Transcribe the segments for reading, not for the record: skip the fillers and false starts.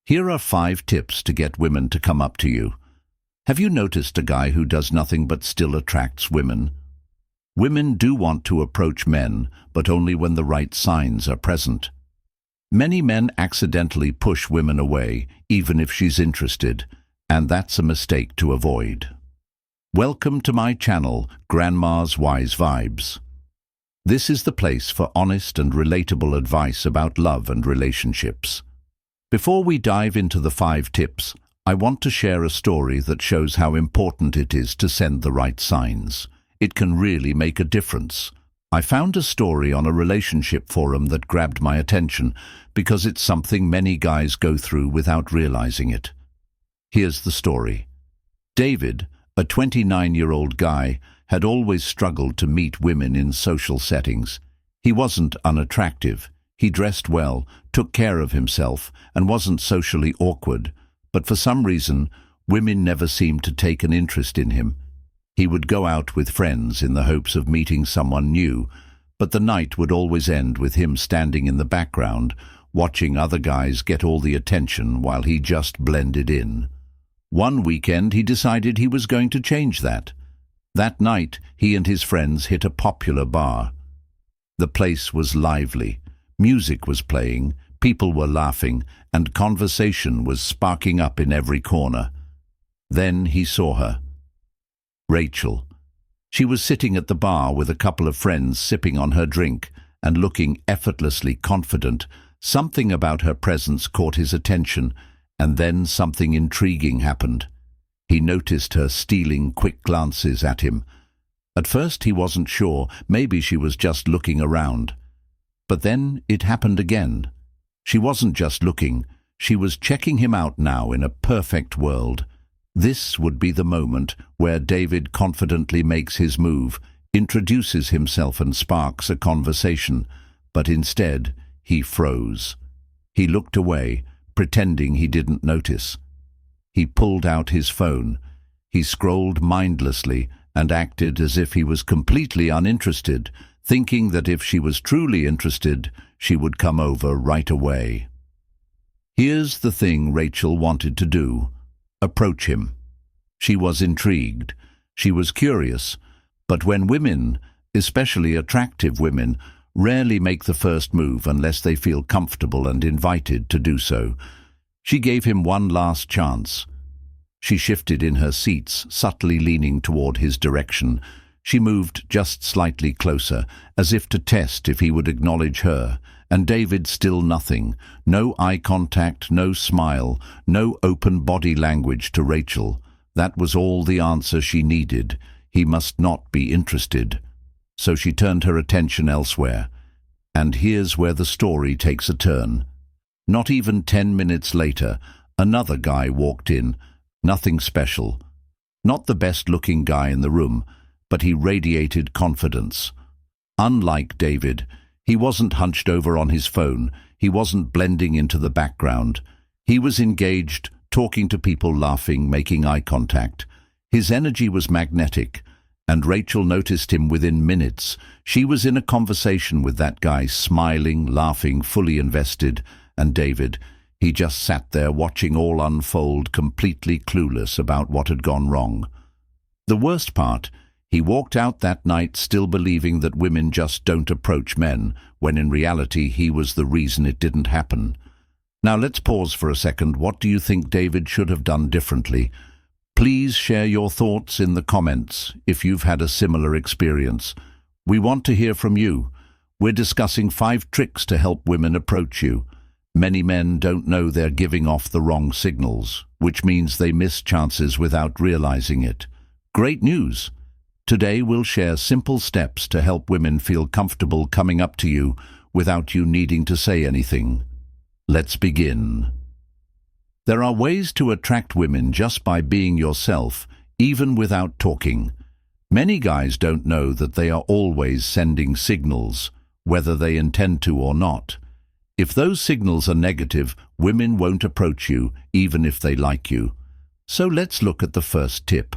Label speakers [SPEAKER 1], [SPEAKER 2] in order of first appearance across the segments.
[SPEAKER 1] Here are 5 tips to get women to come up to you. Have you noticed a guy who does nothing but still attracts women? Women do want to approach men, but only when the right signs are present. Many men accidentally push women away, even if she's interested, and that's a mistake to avoid. Welcome to my channel, Grandma's Wise Vibes. This is the place for honest and relatable advice about love and relationships. Before we dive into the 5 tips, I want to share a story that shows how important it is to send the right signs. It can really make a difference. I found a story on a relationship forum that grabbed my attention because it's something many guys go through without realizing it. Here's the story. David, a 29-year-old guy, had always struggled to meet women in social settings. He wasn't unattractive. He dressed well, took care of himself, and wasn't socially awkward. But for some reason, women never seemed to take an interest in him. He would go out with friends in the hopes of meeting someone new, but the night would always end with him standing in the background, watching other guys get all the attention while he just blended in. One weekend, he decided he was going to change that. That night, he and his friends hit a popular bar. The place was lively. Music was playing, people were laughing, and conversation was sparking up in every corner. Then he saw her. Rachel. She was sitting at the bar with a couple of friends sipping on her drink and looking effortlessly confident. Something about her presence caught his attention, and then something intriguing happened. He noticed her stealing quick glances at him. At first he wasn't sure, maybe she was just looking around. But then it happened again. She wasn't just looking, she was checking him out now in a perfect world. This would be the moment where David confidently makes his move, introduces himself and sparks a conversation, but instead he froze. He looked away, pretending he didn't notice. He pulled out his phone. He scrolled mindlessly and acted as if he was completely uninterested, thinking that if she was truly interested, she would come over right away. Here's the thing Rachel wanted to do: approach him. She was intrigued. She was curious. But when women, especially attractive women, rarely make the first move unless they feel comfortable and invited to do so, she gave him one last chance. She shifted in her seats, subtly leaning toward his direction. She moved just slightly closer, as if to test if he would acknowledge her, and David still nothing. No eye contact, no smile, no open body language to Rachel. That was all the answer she needed. He must not be interested. So she turned her attention elsewhere. And here's where the story takes a turn. Not even 10 minutes later, another guy walked in. Nothing special. Not the best-looking guy in the room, but he radiated confidence. Unlike David, he wasn't hunched over on his phone. He wasn't blending into the background. He was engaged, talking to people, laughing, making eye contact. His energy was magnetic, and Rachel noticed him within minutes. She was in a conversation with that guy, smiling, laughing, fully invested, and David, he just sat there watching all unfold, completely clueless about what had gone wrong. The worst part, he walked out that night still believing that women just don't approach men, when in reality he was the reason it didn't happen. Now let's pause for a second. What do you think David should have done differently? Please share your thoughts in the comments if you've had a similar experience. We want to hear from you. We're discussing 5 tricks to help women approach you. Many men don't know they're giving off the wrong signals, which means they miss chances without realizing it. Great news! Today we'll share simple steps to help women feel comfortable coming up to you without you needing to say anything. Let's begin. There are ways to attract women just by being yourself, even without talking. Many guys don't know that they are always sending signals, whether they intend to or not. If those signals are negative, women won't approach you, even if they like you. So let's look at the first tip.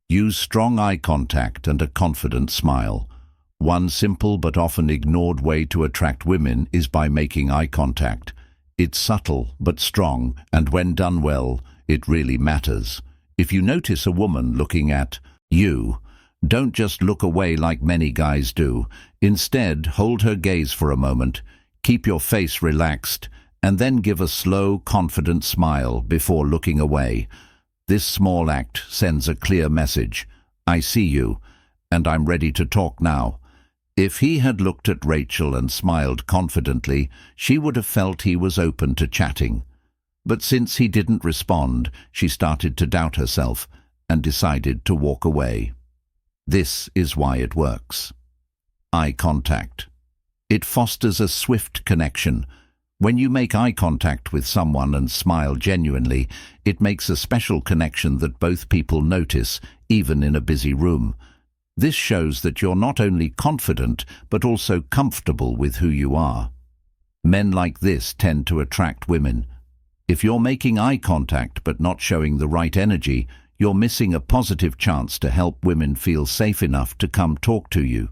[SPEAKER 1] Use strong eye contact and a confident smile. One simple but often ignored way to attract women is by making eye contact. It's subtle but strong, and when done well, it really matters. If you notice a woman looking at you, don't just look away like many guys do. Instead, hold her gaze for a moment, keep your face relaxed, and then give a slow, confident smile before looking away. This small act sends a clear message. I see you, and I'm ready to talk now. If he had looked at Rachel and smiled confidently, she would have felt he was open to chatting. But since he didn't respond, she started to doubt herself and decided to walk away. This is why it works. Eye contact. It fosters a swift connection. When you make eye contact with someone and smile genuinely, it makes a special connection that both people notice, even in a busy room. This shows that you're not only confident, but also comfortable with who you are. Men like this tend to attract women. If you're making eye contact but not showing the right energy, you're missing a positive chance to help women feel safe enough to come talk to you.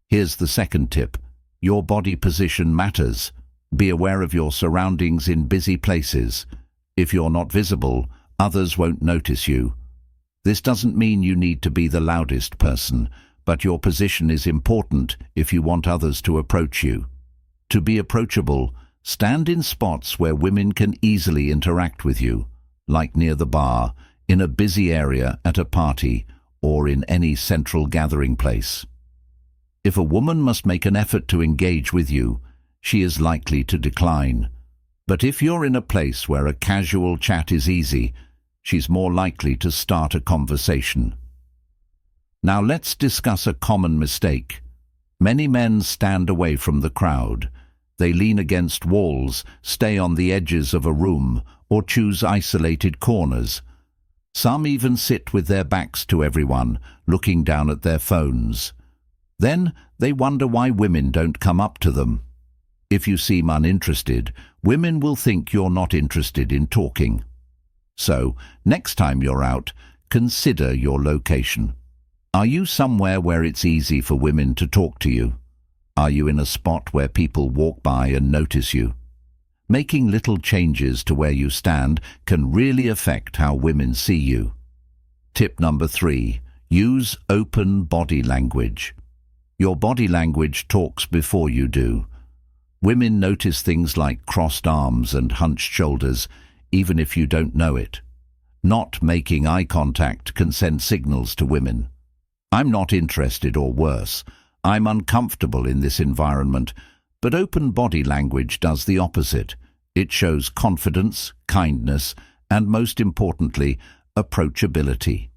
[SPEAKER 1] Here's the second tip. Your body position matters. Be aware of your surroundings in busy places. If you're not visible, others won't notice you. This doesn't mean you need to be the loudest person, but your position is important if you want others to approach you. To be approachable, stand in spots where women can easily interact with you, like near the bar, in a busy area at a party, or in any central gathering place. If a woman must make an effort to engage with you, she is likely to decline. But if you're in a place where a casual chat is easy, she's more likely to start a conversation. Now let's discuss a common mistake. Many men stand away from the crowd. They lean against walls, stay on the edges of a room, or choose isolated corners. Some even sit with their backs to everyone, looking down at their phones. Then they wonder why women don't come up to them. If you seem uninterested, women will think you're not interested in talking. So, next time you're out, consider your location. Are you somewhere where it's easy for women to talk to you? Are you in a spot where people walk by and notice you? Making little changes to where you stand can really affect how women see you. Tip number 3. Use open body language. Your body language talks before you do. Women notice things like crossed arms and hunched shoulders, even if you don't know it. Not making eye contact can send signals to women. I'm not interested, or worse, I'm uncomfortable in this environment. But open body language does the opposite. It shows confidence, kindness, and most importantly, approachability.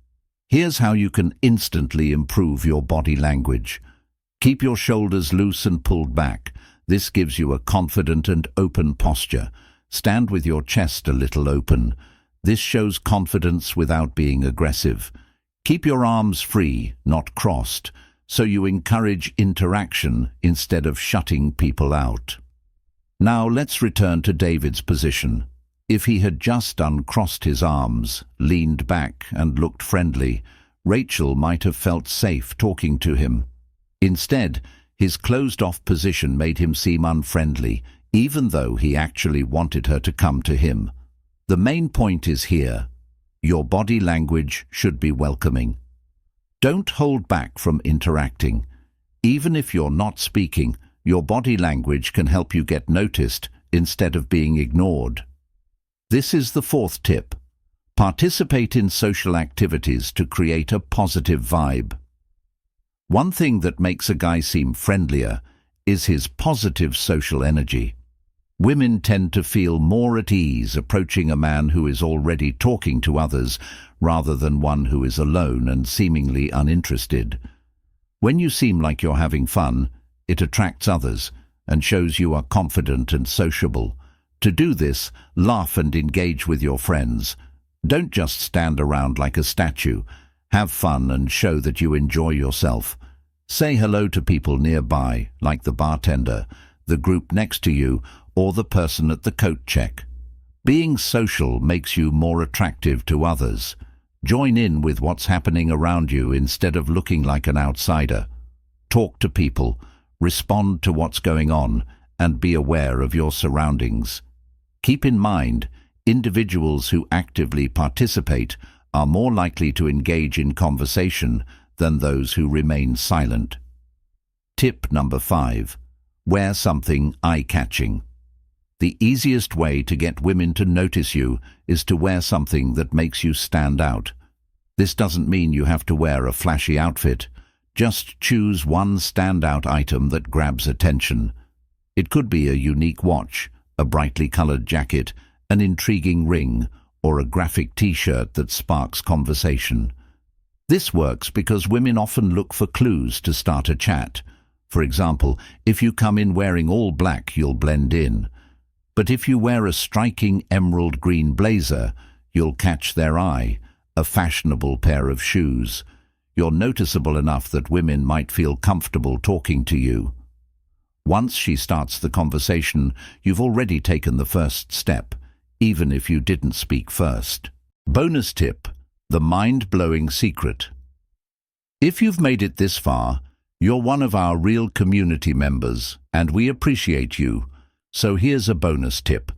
[SPEAKER 1] Here's how you can instantly improve your body language. Keep your shoulders loose and pulled back. This gives you a confident and open posture. Stand with your chest a little open. This shows confidence without being aggressive. Keep your arms free, not crossed, so you encourage interaction instead of shutting people out. Now let's return to David's position. If he had just uncrossed his arms, leaned back and looked friendly, Rachel might have felt safe talking to him. Instead, his closed-off position made him seem unfriendly, even though he actually wanted her to come to him. The main point is here. Your body language should be welcoming. Don't hold back from interacting. Even if you're not speaking, your body language can help you get noticed instead of being ignored. This is the 4th tip. Participate in social activities to create a positive vibe. One thing that makes a guy seem friendlier is his positive social energy. Women tend to feel more at ease approaching a man who is already talking to others rather than one who is alone and seemingly uninterested. When you seem like you're having fun, it attracts others and shows you are confident and sociable. To do this, laugh and engage with your friends. Don't just stand around like a statue. Have fun and show that you enjoy yourself. Say hello to people nearby, like the bartender, the group next to you, or the person at the coat check. Being social makes you more attractive to others. Join in with what's happening around you instead of looking like an outsider. Talk to people, respond to what's going on, and be aware of your surroundings. Keep in mind, individuals who actively participate are more likely to engage in conversation than those who remain silent. Tip number 5. Wear something eye-catching. The easiest way to get women to notice you is to wear something that makes you stand out. This doesn't mean you have to wear a flashy outfit. Just choose one standout item that grabs attention. It could be a unique watch, a brightly colored jacket, an intriguing ring, or a graphic t-shirt that sparks conversation. This works because women often look for clues to start a chat. For example, if you come in wearing all black, you'll blend in. But if you wear a striking emerald green blazer, you'll catch their eye, a fashionable pair of shoes. You're noticeable enough that women might feel comfortable talking to you. Once she starts the conversation, you've already taken the first step, even if you didn't speak first. Bonus tip: the mind-blowing secret. If you've made it this far, you're one of our real community members, and we appreciate you. So here's a bonus tip.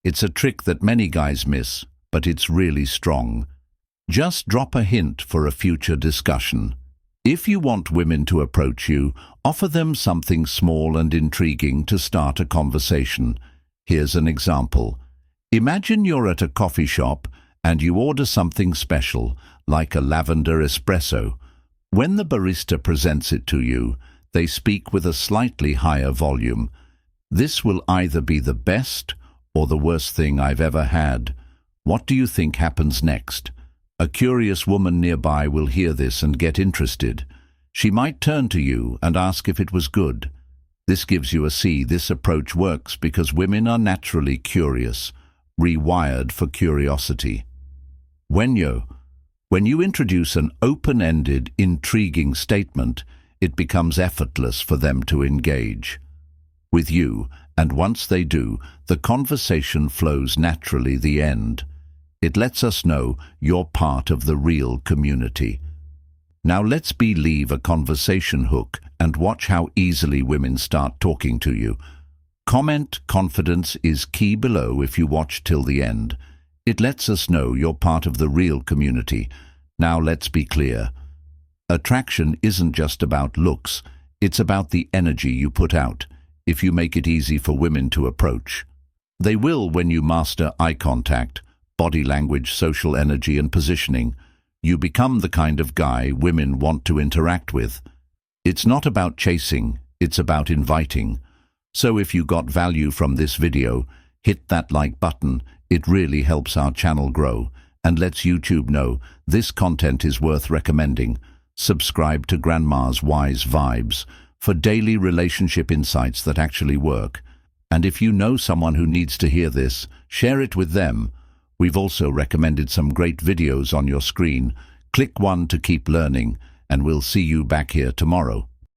[SPEAKER 1] It's a trick that many guys miss, but it's really strong. Just drop a hint for a future discussion. If you want women to approach you, offer them something small and intriguing to start a conversation. Here's an example. Imagine you're at a coffee shop and you order something special, like a lavender espresso. When the barista presents it to you, they speak with a slightly higher volume. This will either be the best or the worst thing I've ever had. What do you think happens next? A curious woman nearby will hear this and get interested. She might turn to you and ask if it was good. This gives you a see. This approach works because women are naturally curious, rewired for curiosity. When you introduce an open-ended, intriguing statement, it becomes effortless for them to engage with you, and once they do, the conversation flows naturally. The end. It lets us know you're part of the real community. Now let's leave a conversation hook and watch how easily women start talking to you. Comment "confidence is key" below if you watch till the end. It lets us know you're part of the real community. Now let's be clear. Attraction isn't just about looks, it's about the energy you put out. If you make it easy for women to approach, they will when you master eye contact, body language, social energy, and positioning. You become the kind of guy women want to interact with. It's not about chasing, it's about inviting. So if you got value from this video, hit that like button. It really helps our channel grow and lets YouTube know this content is worth recommending. Subscribe to Grandma's Wise Vibes for daily relationship insights that actually work. And if you know someone who needs to hear this, share it with them. We've also recommended some great videos on your screen. Click one to keep learning, and we'll see you back here tomorrow.